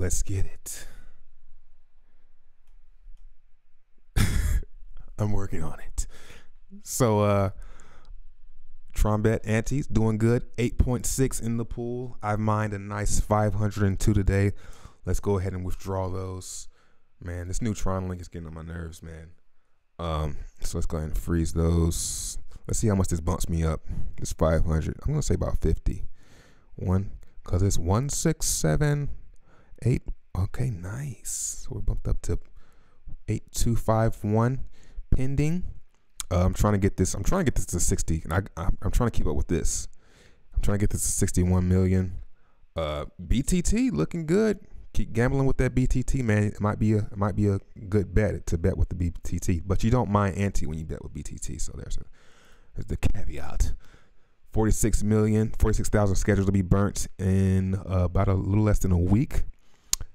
Let's get it. I'm working on it. So Trombet antes doing good. 8.6 in the pool. I've mined a nice 502 today. Let's go ahead and withdraw those. Man, this new Tron link is getting on my nerves, man. So let's go ahead and freeze those. Let's see how much this bumps me up. This 500. I'm gonna say about 50. Cause it's 1678. Okay, nice. So we're bumped up to 8251 pending. I'm trying to get this. I'm trying to get this to 60, and I'm trying to keep up with this. I'm trying to get this to 61 million. BTT looking good. Keep gambling with that BTT, man. It might be a good bet to bet with the BTT, but you don't mind ante when you bet with BTT. So there's the caveat. 46,000 scheduled to be burnt in about a little less than a week.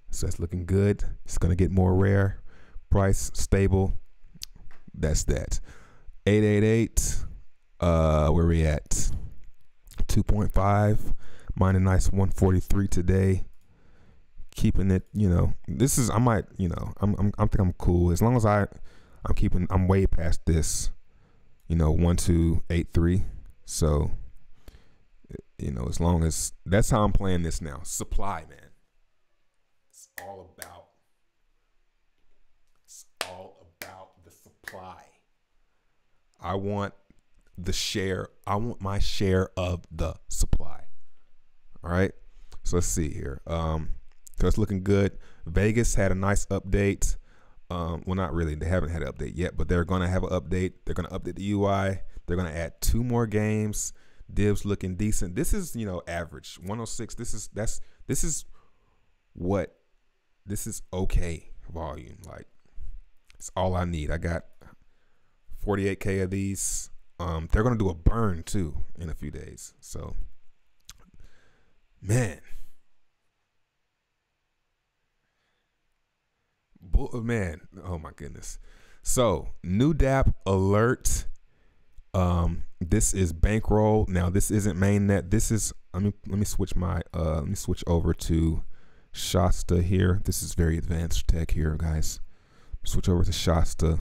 So that's looking good. It's gonna get more rare. Price stable. That's that. 888. Where we at? 2.5. Mine a nice 143 today. Keeping it, this is, I might, I think I'm cool as long as I'm way past this, 1283. So, as long as that's how I'm playing this now. Supply, man. It's all about the supply. I want my share of the supply. All right. So let's see here. So it's looking good. Vegas had a nice update. Well, not really. They haven't had an update yet, but they're going to have an update. They're going to update the UI. They're going to add 2 more games. Divs looking decent. This is, average. 106. This is okay volume. Like, it's all I need. I got 48K of these. They're going to do a burn too in a few days. So, man. Oh my goodness. So new Dapp alert. This is bankroll. Now this isn't mainnet. This is, let me switch over to Shasta here. This is very advanced tech here, guys. Switch over to Shasta,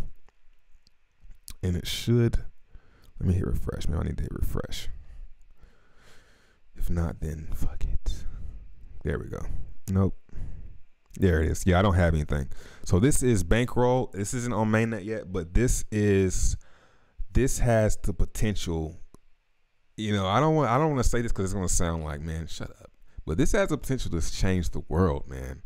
and it should, let me hit refresh. Man, I need to hit refresh. If not, then fuck it. There we go. Nope. There it is. Yeah, I don't have anything. So this is bankroll. This isn't on mainnet yet, but this has the potential. I don't want to say this because it's going to sound like, man, shut up. But this has the potential to change the world, man.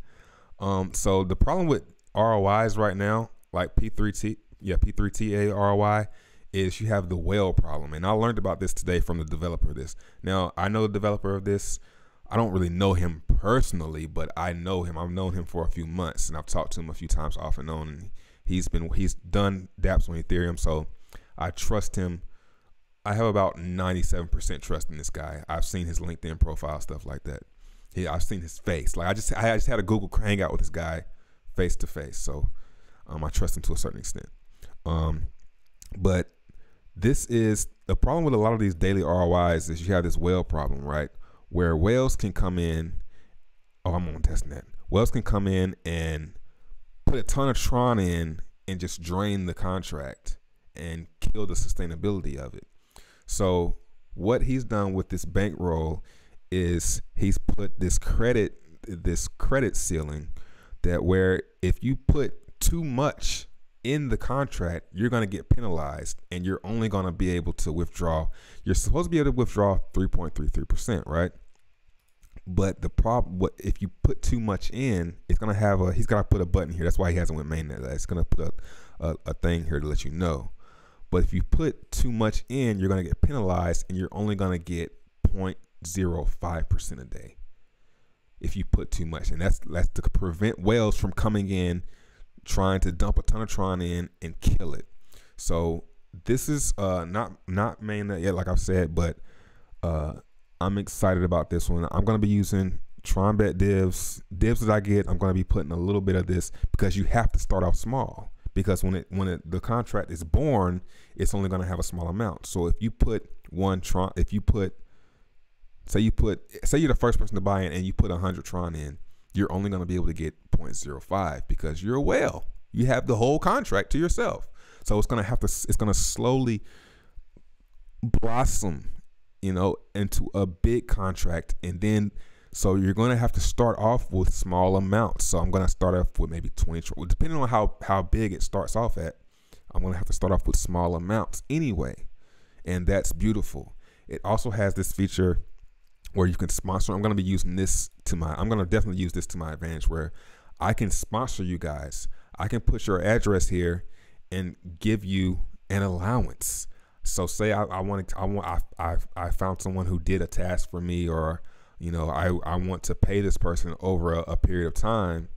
So the problem with ROIs right now, like P3TA ROI, is you have the whale problem. And I learned about this today from the developer of this. Now, I know the developer of this. I don't really know him personally, but I know him. I've known him for a few months, and I've talked to him a few times off and on. And he's done dApps on Ethereum, so I trust him. I have about 97% trust in this guy. I've seen his LinkedIn profile, stuff like that. I've seen his face. Like I just had a Google hangout with this guy face to face, so I trust him to a certain extent. But this is the problem with a lot of these daily ROIs is you have this whale problem, right? Where whales can come in. Oh, I'm on testnet. Whales can come in and put a ton of Tron in and just drain the contract and kill the sustainability of it. So what he's done with this bankroll is he's put this credit ceiling that where if you put too much in the contract, you're going to get penalized, and you're only going to be able to withdraw. You're supposed to be able to withdraw 3.33%, right? But the problem, if you put too much in, it's going to have he's got to put a button here. That's why he hasn't went mainnet. It's going to put a thing here to let you know. But if you put too much in, you're going to get penalized, and you're only going to get 0.05% a day if you put too much. And that's to prevent whales from coming in, trying to dump a ton of Tron in and kill it. So this is not mainnet yet, like I've said, but I'm excited about this one. I'm going to be using Tronbet divs that I get. I'm going to be putting a little bit of this because you have to start off small, because when the contract is born, it's only going to have a small amount. So if you put one Tron, say you're the first person to buy in and you put 100 Tron in, you're only going to be able to get 0.05 because you're a whale. You have the whole contract to yourself. So it's going to slowly blossom, into a big contract. And then, so you're going to have to start off with small amounts. So I'm going to start off with maybe 20, depending on how big it starts off at. I'm going to have to start off with small amounts anyway. And that's beautiful. It also has this feature where you can sponsor. I'm going to definitely use this to my advantage, where I can sponsor you guys. I can put your address here and give you an allowance. So say I found someone who did a task for me, or I want to pay this person over a period of time.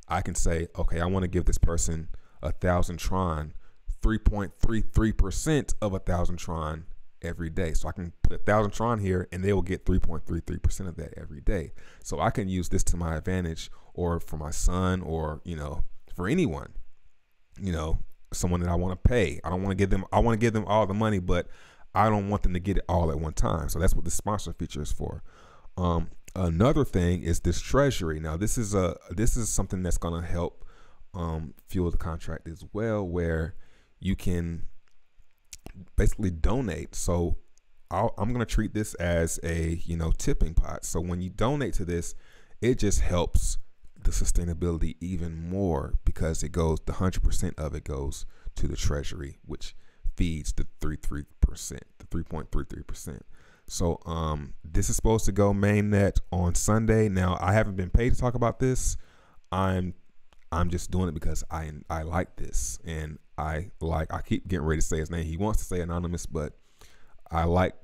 I can say, okay, I want to give this person 1,000 Tron, 3.33% of 1,000 Tron every day. So I can put 1,000 Tron here and they will get 3.33% of that every day. So I can use this to my advantage, or for my son, or for anyone, someone that I want to pay. I want to give them all the money, but I don't want them to get it all at one time. So that's what the sponsor feature is for. Another thing is this treasury. Now this is something that's going to help fuel the contract as well, where you can basically donate. So I'm going to treat this as a tipping pot. So when you donate to this, it just helps the sustainability even more, because it goes, the 100% of it goes to the treasury, which feeds the 3.33%. So this is supposed to go mainnet on Sunday. Now I haven't been paid to talk about this. I'm just doing it because I like this, and I keep getting ready to say his name. He wants to say anonymous, but I like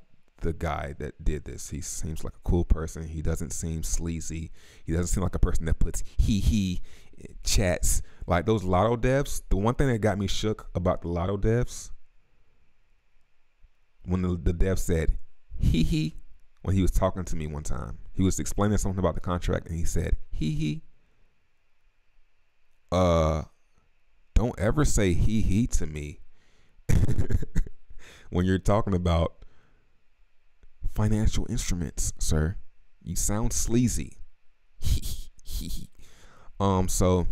the guy that did this. He seems like a cool person. He doesn't seem sleazy. He doesn't seem like a person that puts he chats like those lotto devs. The one thing that got me shook about the lotto devs, when the dev said he when he was talking to me one time, he was explaining something about the contract, and he said he don't ever say he to me when you're talking about financial instruments, sir. You sound sleazy. So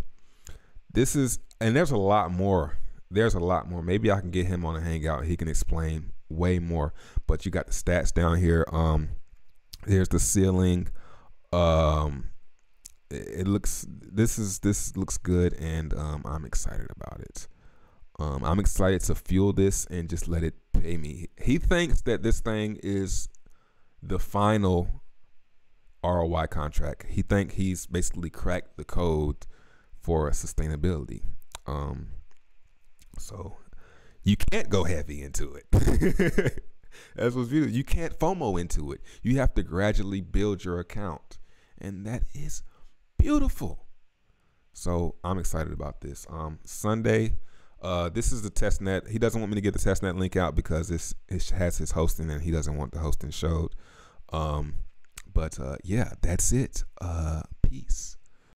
this is, and there's a lot more. Maybe I can get him on a hangout. He can explain way more. But you got the stats down here. There's the ceiling. This looks good, and I'm excited about it. I'm excited to fuel this and just let it pay me. He thinks that this thing is the final ROI contract. He thinks he's basically cracked the code for sustainability. So you can't go heavy into it. That's what's beautiful. You can't FOMO into it. You have to gradually build your account, and that is beautiful. So I'm excited about this. Sunday, this is the test net. He doesn't want me to get the test net link out because it has his hosting, and he doesn't want the hosting showed. But yeah, that's it. Peace.